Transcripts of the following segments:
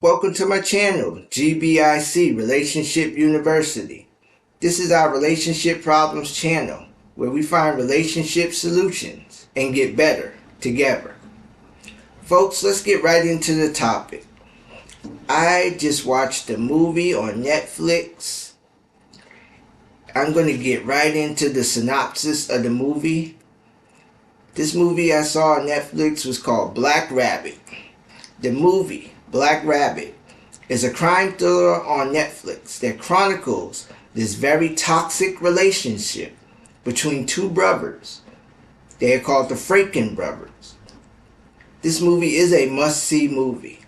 Welcome to my channel, GBIC Relationship University. This is our relationship problems channel where we find relationship solutions and get better together. Folks, let's get right into the topic. I just watched a movie on Netflix. I'm going to get right into the synopsis of the movie. This movie I saw on Netflix was called Black Rabbit. The movie Black Rabbit is a crime thriller on Netflix that chronicles this very toxic relationship between two brothers. They are called the Frieken brothers. This movie is a must-see movie.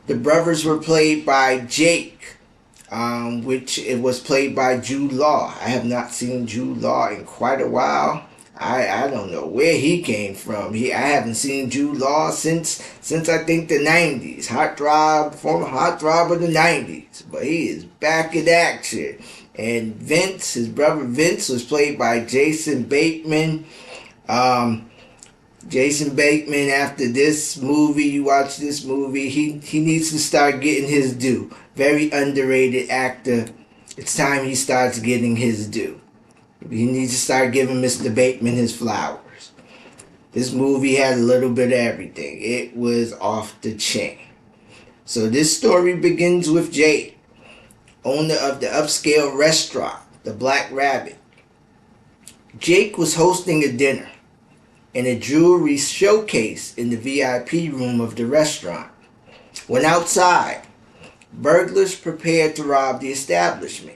The brothers were played by Jake, which it was played by Jude Law. I have not seen Jude Law in quite a while. I don't know where he came from. I haven't seen Jude Law since I think the 90s. Former hot throb of the 90s. But he is back in action. And Vince, his brother Vince, was played by Jason Bateman. Jason Bateman, after this movie, you watch this movie, he needs to start getting his due. Very underrated actor. It's time he starts getting his due. He needs to start giving Mr. Bateman his flowers. This movie had a little bit of everything. It was off the chain. So this story begins with Jake, owner of the upscale restaurant, the Black Rabbit. Jake was hosting a dinner and a jewelry showcase in the VIP room of the restaurant. When outside, burglars prepared to rob the establishment.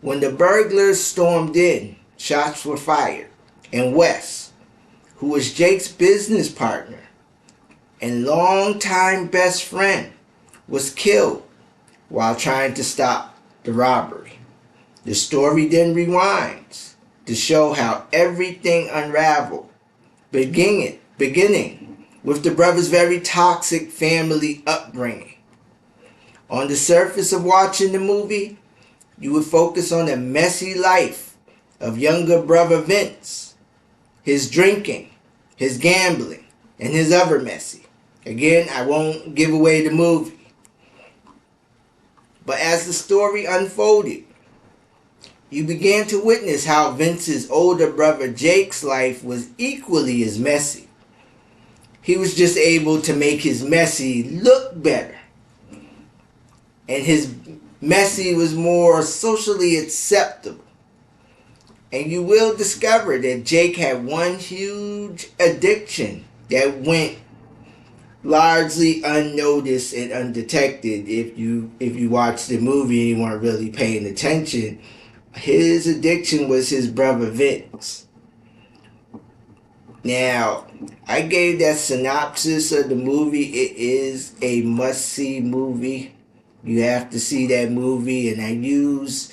When the burglars stormed in, shots were fired, and Wes, who was Jake's business partner and longtime best friend, was killed while trying to stop the robbery. The story then rewinds to show how everything unraveled, beginning with the brothers' very toxic family upbringing. On the surface of watching the movie, you would focus on the messy life of younger brother Vince, his drinking, his gambling, and his other messy. Again, I won't give away the movie. But as the story unfolded, you began to witness how Vince's older brother Jake's life was equally as messy. He was just able to make his messy look better. And his messy was more socially acceptable. And you will discover that Jake had one huge addiction that went largely unnoticed and undetected if you watch the movie and you weren't really paying attention. His addiction was his brother Vince. Now, I gave that synopsis of the movie. It is a must-see movie. You have to see that movie, and I use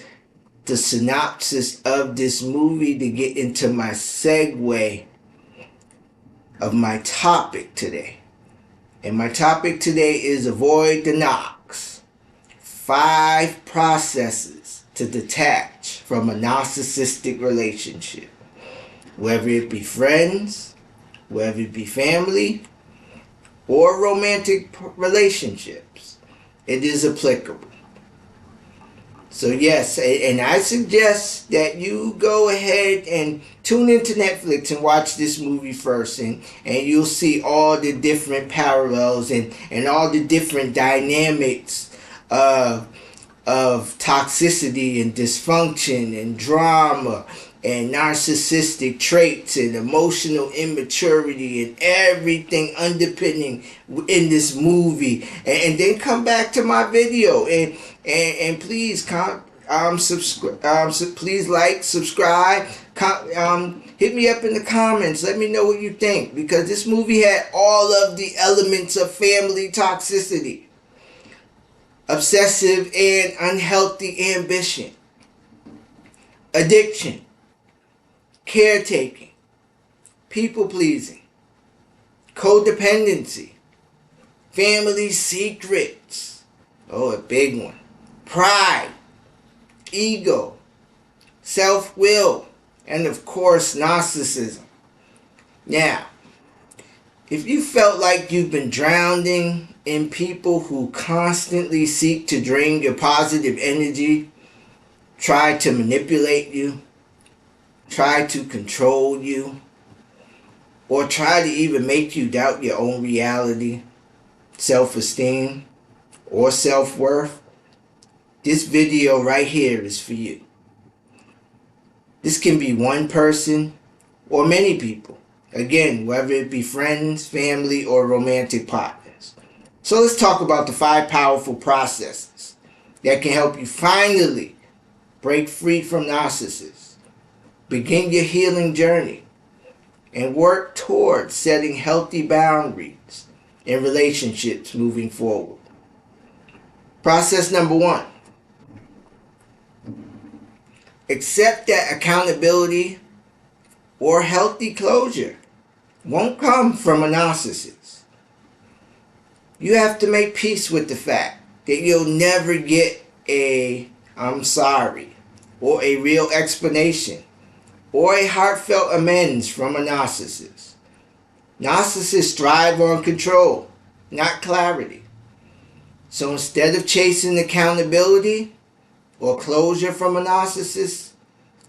the synopsis of this movie to get into my segue of my topic today. And my topic today is avoid the NARCS. 5 processes to detach from a narcissistic relationship. Whether it be friends, whether it be family, or romantic relationships. It is applicable. So yes, and I suggest that you go ahead and tune into Netflix and watch this movie first, and you'll see all the different parallels and all the different dynamics of toxicity and dysfunction and drama and narcissistic traits and emotional immaturity and everything underpinning in this movie. And then come back to my video and please please like, subscribe, hit me up in the comments. Let me know what you think, because this movie had all of the elements of family toxicity, obsessive and unhealthy ambition, addiction, caretaking, people-pleasing, codependency, family secrets, a big one, pride, ego, self-will, and of course, narcissism. Now, If you felt like you've been drowning in people who constantly seek to drain your positive energy, try to manipulate you, try to control you, or try to even make you doubt your own reality, self-esteem, or self-worth, this video right here is for you. This can be one person or many people. Again, whether it be friends, family, or romantic partners. So let's talk about the 5 powerful processes that can help you finally break free from narcissists, begin your healing journey, and work towards setting healthy boundaries in relationships moving forward. Process number 1. Accept that accountability or healthy closure won't come from a narcissist. You have to make peace with the fact that you'll never get a "I'm sorry" or a real explanation or a heartfelt amends from a narcissist. Narcissists thrive on control, not clarity. So instead of chasing accountability or closure from a narcissist,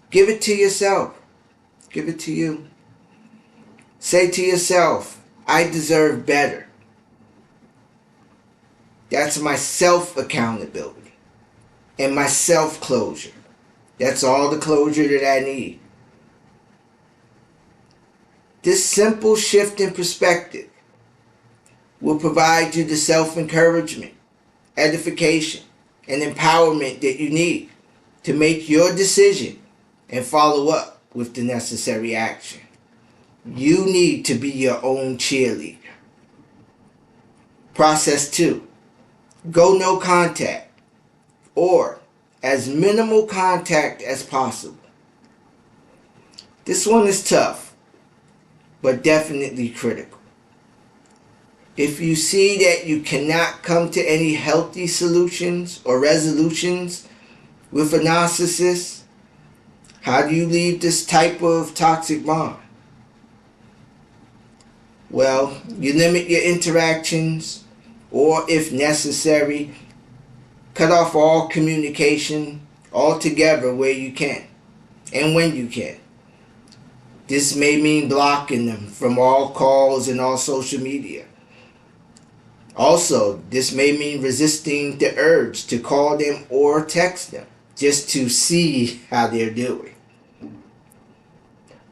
give it to yourself. Give it to you. Say to yourself, I deserve better. That's my self-accountability and my self-closure. That's all the closure that I need. This simple shift in perspective will provide you the self-encouragement, edification, and empowerment that you need to make your decision and follow up with the necessary action. You need to be your own cheerleader. Process 2. Go no contact, or as minimal contact as possible. This one is tough, but definitely critical. If you see that you cannot come to any healthy solutions or resolutions with a narcissist, how do you leave this type of toxic bond? Well, you limit your interactions, or if necessary, cut off all communication altogether where you can and when you can. This may mean blocking them from all calls and all social media. Also, this may mean resisting the urge to call them or text them just to see how they're doing.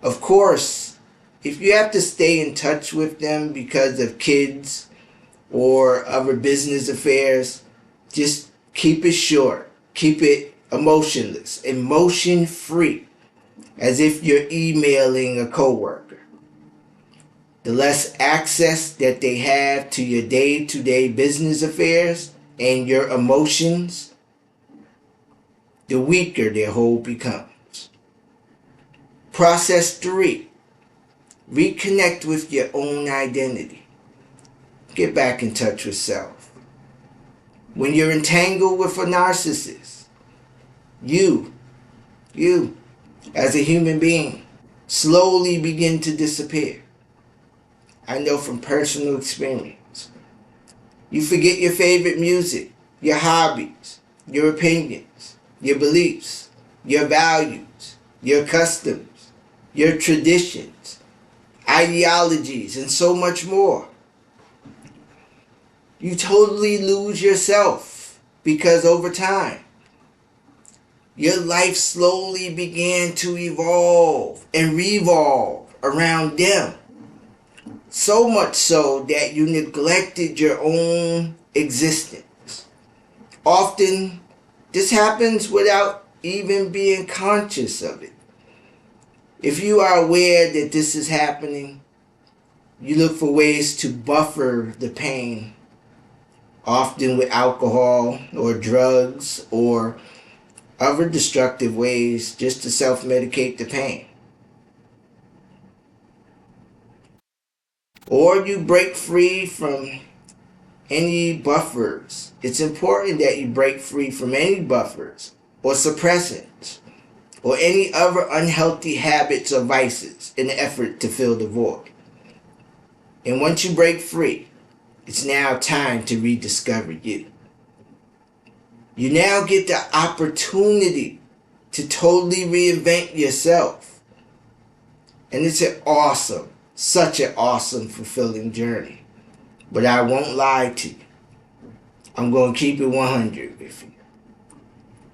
Of course, if you have to stay in touch with them because of kids or other business affairs, just keep it short. Keep it emotionless, emotion-free, as if you're emailing a coworker. The less access that they have to your day-to-day business affairs and your emotions, the weaker their hold becomes. Process 3. Reconnect with your own identity. Get back in touch with self. When you're entangled with a narcissist, you, as a human being, slowly begin to disappear. I know from personal experience. You forget your favorite music, your hobbies, your opinions, your beliefs, your values, your customs, your traditions, ideologies, and so much more. You totally lose yourself because over time, your life slowly began to evolve and revolve around them. So much so that you neglected your own existence. Often, this happens without even being conscious of it. If you are aware that this is happening, you look for ways to buffer the pain, often with alcohol or drugs or other destructive ways just to self-medicate the pain. Or you break free from any buffers. It's important that you break free from any buffers or suppressants or any other unhealthy habits or vices in the effort to fill the void. And once you break free, it's now time to rediscover you. You now get the opportunity to totally reinvent yourself. And it's such an awesome, fulfilling journey. But I won't lie to you. I'm going to keep it 100 with you.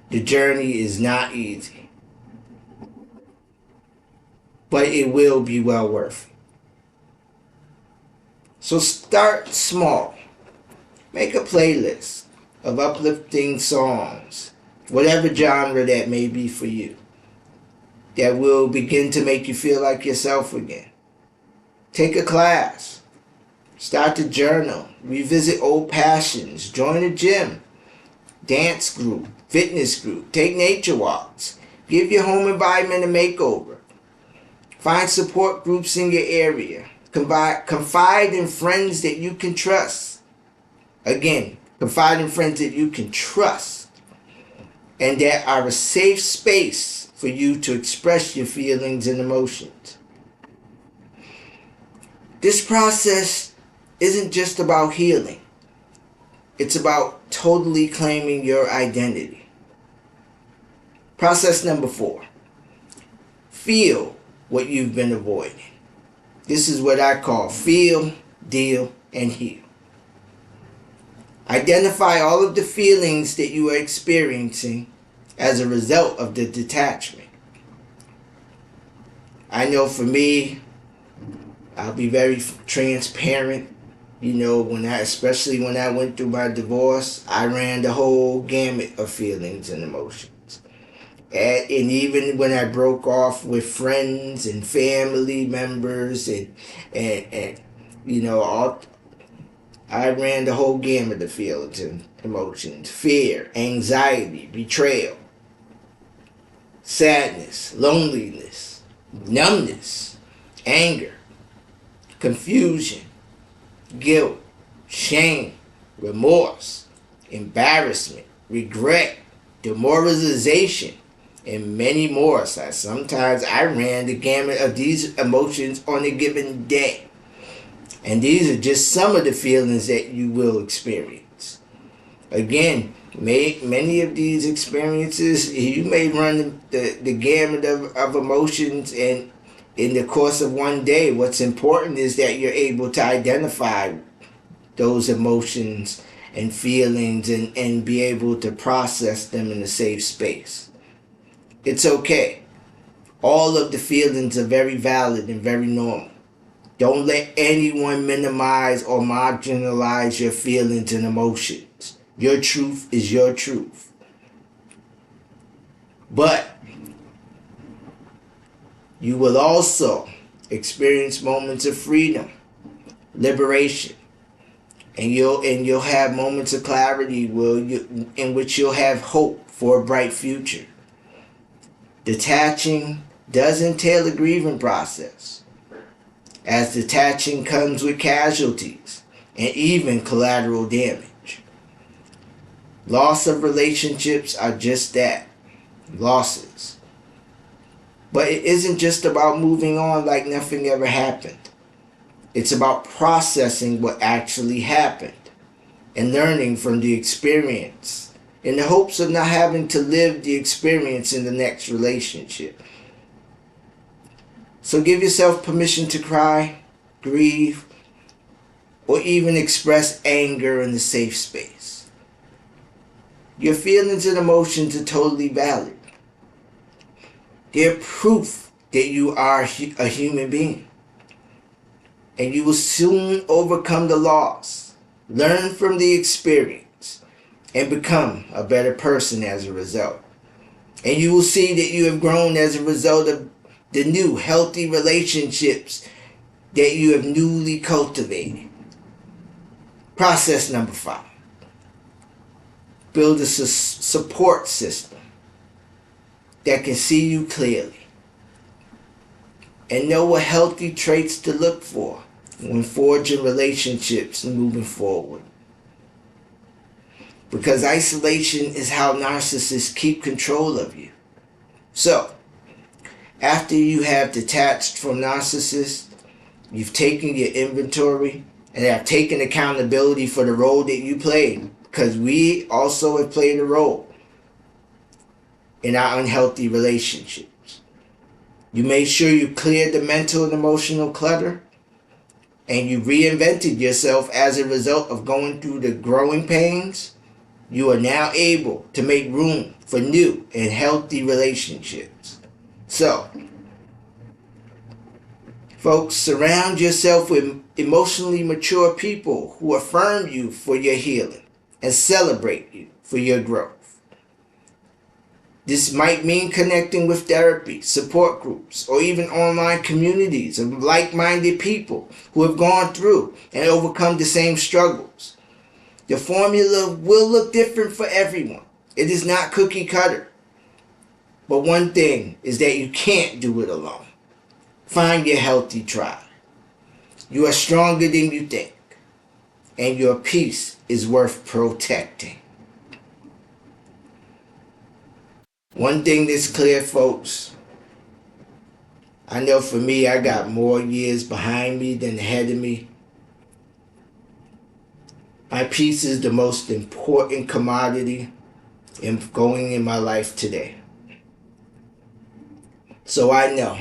The journey is not easy. But it will be well worth it. So start small. Make a playlist of uplifting songs, whatever genre that may be for you, that will begin to make you feel like yourself again. Take a class. Start to journal. Revisit old passions. Join a gym, dance group, fitness group. Take nature walks. Give your home environment a makeover. Find support groups in your area. Confide in friends that you can trust. Again, confide in friends that you can trust and that are a safe space for you to express your feelings and emotions. This process isn't just about healing. It's about totally claiming your identity. Process number 4. Feel what you've been avoiding. This is what I call feel, deal, and heal. Identify all of the feelings that you are experiencing as a result of the detachment. I know for me, I'll be very transparent. You know, especially when I went through my divorce, I ran the whole gamut of feelings and emotions. And even when I broke off with friends and family members and you know, I ran the whole gamut of feelings and emotions. Fear, anxiety, betrayal, sadness, loneliness, numbness, anger, confusion, guilt, shame, remorse, embarrassment, regret, demoralization, and many more. So sometimes I ran the gamut of these emotions on a given day. And these are just some of the feelings that you will experience. Again, many of these experiences, you may run the gamut of emotions and in the course of one day. What's important is that you're able to identify those emotions and feelings and be able to process them in a safe space. It's okay. All of the feelings are very valid and very normal. Don't let anyone minimize or marginalize your feelings and emotions. Your truth is your truth. But you will also experience moments of freedom, liberation, and you'll have moments of clarity in which you'll have hope for a bright future. Detaching does entail a grieving process, as detaching comes with casualties and even collateral damage. Loss of relationships are just that, losses. But it isn't just about moving on like nothing ever happened. It's about processing what actually happened and learning from the experience in the hopes of not having to live the experience in the next relationship. So give yourself permission to cry, grieve, or even express anger in a safe space. Your feelings and emotions are totally valid. They're proof that you are a human being. And you will soon overcome the loss, learn from the experience, and become a better person as a result. And you will see that you have grown as a result of the new healthy relationships that you have newly cultivated. Process number 5. Build a support system that can see you clearly and know what healthy traits to look for when forging relationships and moving forward. Because isolation is how narcissists keep control of you. So, after you have detached from narcissists, You've taken your inventory and have taken accountability for the role that you played, because we also have played a role in our unhealthy relationships. You made sure you cleared the mental and emotional clutter, and you reinvented yourself as a result of going through the growing pains. You are now able to make room for new and healthy relationships. So, folks, surround yourself with emotionally mature people who affirm you for your healing and celebrate you for your growth. This might mean connecting with therapy, support groups, or even online communities of like-minded people who have gone through and overcome the same struggles. The formula will look different for everyone. It is not cookie cutter. But one thing is that you can't do it alone. Find your healthy tribe. You are stronger than you think, and your peace is worth protecting. One thing that's clear, folks, I know for me, I got more years behind me than ahead of me. My peace is the most important commodity going in my life today. So I know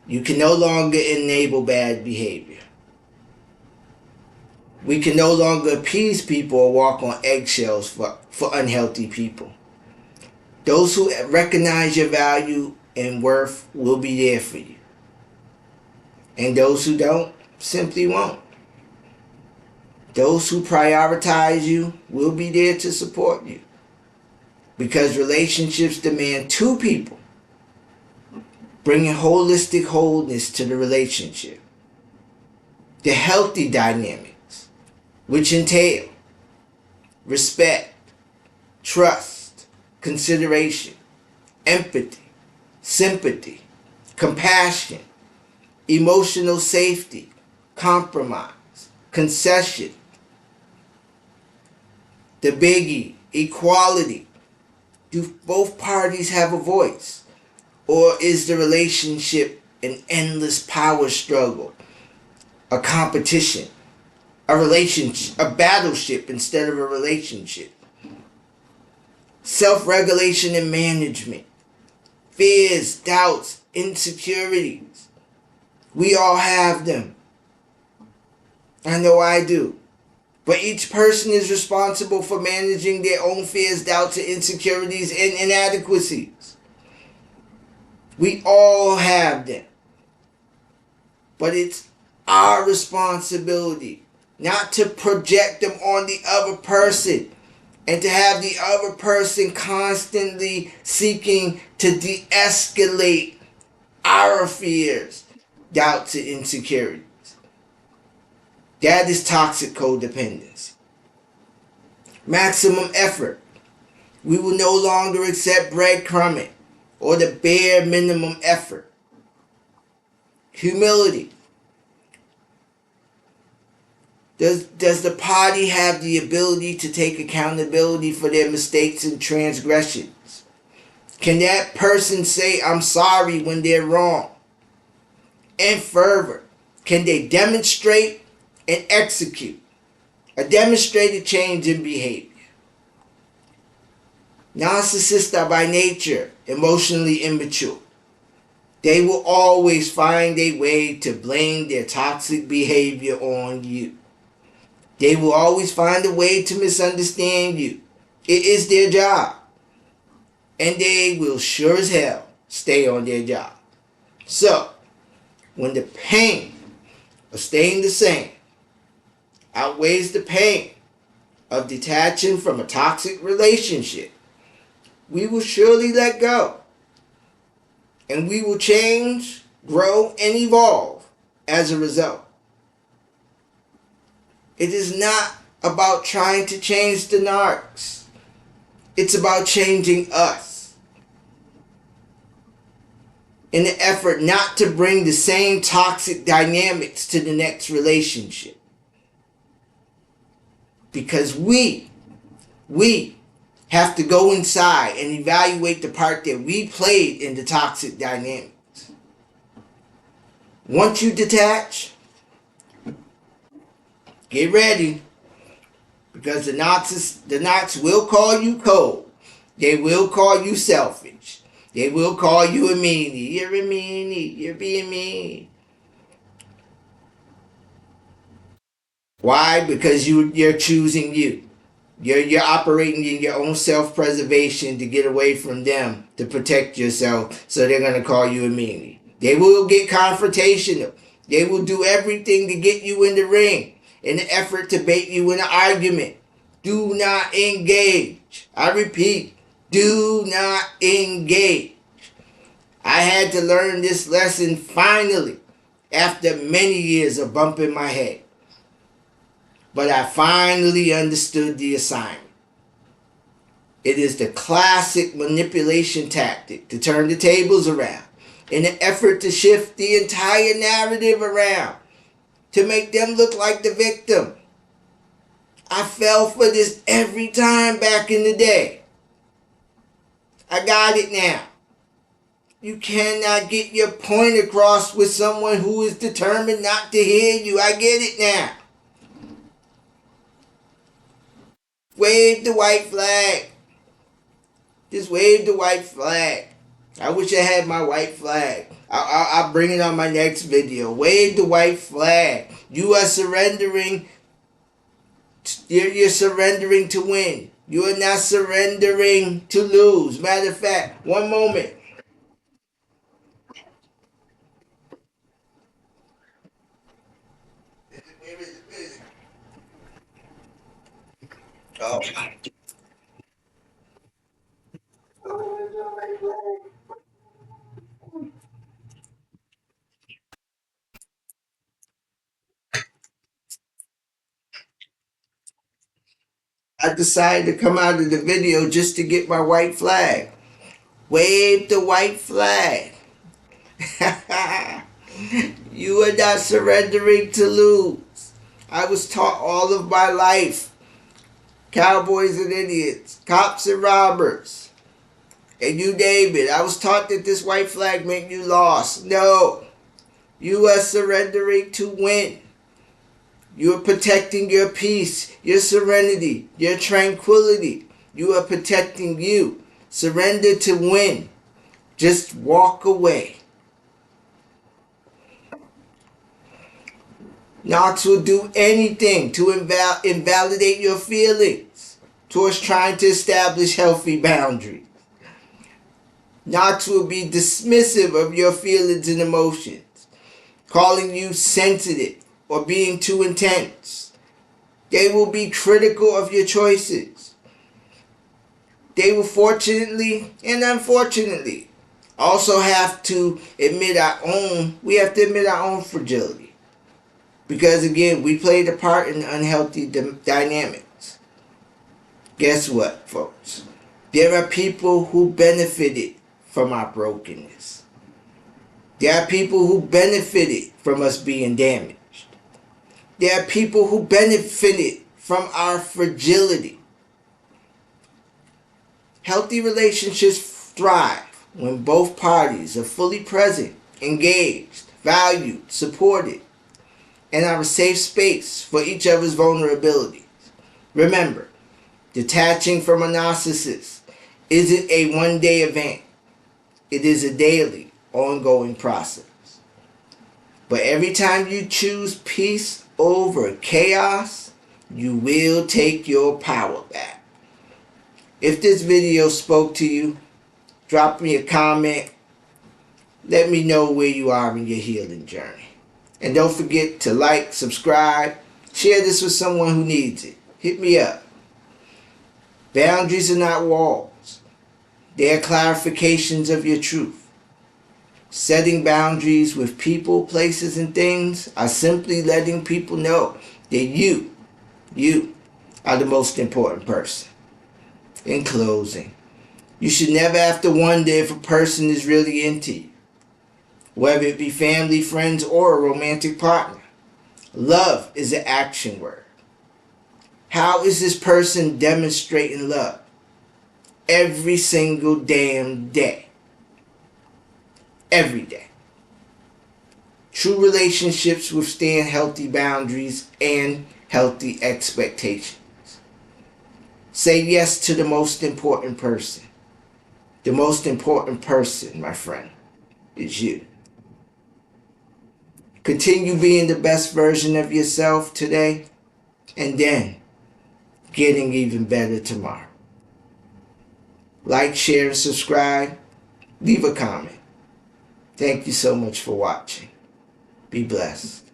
you can no longer enable bad behavior. We can no longer appease people or walk on eggshells for unhealthy people. Those who recognize your value and worth will be there for you. And those who don't simply won't. Those who prioritize you will be there to support you. Because relationships demand two people, bringing holistic wholeness to the relationship. The healthy dynamics, which entail respect, trust, consideration, empathy, sympathy, compassion, emotional safety, compromise, concession. The biggie, equality. Do both parties have a voice? Or is the relationship an endless power struggle, a competition, a relationship, a battleship instead of a relationship? Self-regulation and management, fears, doubts, insecurities. We all have them. I know I do. But each person is responsible for managing their own fears, doubts, and insecurities and inadequacies. We all have them. But it's our responsibility not to project them on the other person, and to have the other person constantly seeking to de-escalate our fears, doubts, and insecurities. That is toxic codependency. Maximum effort. We will no longer accept breadcrumbing or the bare minimum effort. Humility. Does the party have the ability to take accountability for their mistakes and transgressions? Can that person say, I'm sorry when they're wrong? And further, can they demonstrate and execute a demonstrated change in behavior? Narcissists are by nature emotionally immature. They will always find a way to blame their toxic behavior on you. They will always find a way to misunderstand you. It is their job. And they will sure as hell stay on their job. So, when the pain of staying the same outweighs the pain of detaching from a toxic relationship, we will surely let go. And we will change, grow, and evolve as a result. It is not about trying to change the NARCS. It's about changing us. In the effort not to bring the same toxic dynamics to the next relationship. Because we have to go inside and evaluate the part that we played in the toxic dynamics. Once you detach, get ready, because the Narcs will call you cold. They will call you selfish. They will call you a meanie. You're a meanie. You're being mean. Why? Because you're choosing you. You're operating in your own self-preservation to get away from them, to protect yourself, so they're going to call you a meanie. They will get confrontational. They will do everything to get you in the ring in an effort to bait you in an argument. Do not engage. I repeat, do not engage. I had to learn this lesson finally after many years of bumping my head. But I finally understood the assignment. It is the classic manipulation tactic to turn the tables around in an effort to shift the entire narrative around, to make them look like the victim. I fell for this every time back in the day. I got it now. You cannot get your point across with someone who is determined not to hear you. I get it now. Wave the white flag. Just wave the white flag. I wish I had my white flag. I'll bring it on my next video. Wave the white flag. You are surrendering. You're surrendering to win. You are not surrendering to lose. Matter of fact, one moment. Oh. I decided to come out of the video just to get my white flag. Wave the white flag. You are not surrendering to lose. I was taught all of my life, cowboys and Indians, cops and robbers, and you name it. I was taught that this white flag meant you lost. No, you are surrendering to win. You are protecting your peace, your serenity, your tranquility. You are protecting you. Surrender to win. Just walk away. Narcs will do anything to invalidate your feelings towards trying to establish healthy boundaries. Narcs will be dismissive of your feelings and emotions, calling you sensitive or being too intense. They will be critical of your choices. They will, fortunately and unfortunately, also have to admit we have to admit our own fragility. Because again, we played a part in unhealthy dynamics. Guess what, folks? There are people who benefited from our brokenness. There are people who benefited from us being damaged. There are people who benefited from our fragility. Healthy relationships thrive when both parties are fully present, engaged, valued, supported, and are a safe space for each other's vulnerabilities. Remember, detaching from a narcissist isn't a one-day event. It is a daily, ongoing process. But every time you choose peace over chaos, you will take your power back. If this video spoke to you, drop me a comment. Let me know where you are in your healing journey. And don't forget to like, subscribe, share this with someone who needs it. Hit me up. Boundaries are not walls. They are clarifications of your truth. Setting boundaries with people, places, and things are simply letting people know that you are the most important person. In closing, you should never have to wonder if a person is really into you, whether it be family, friends, or a romantic partner. Love is an action word. How is this person demonstrating love? Every single damn day. Every day. True relationships withstand healthy boundaries and healthy expectations. Say yes to the most important person. The most important person, my friend, is you. Continue being the best version of yourself today, and then getting even better tomorrow. Like, share, and subscribe. Leave a comment. Thank you so much for watching. Be blessed.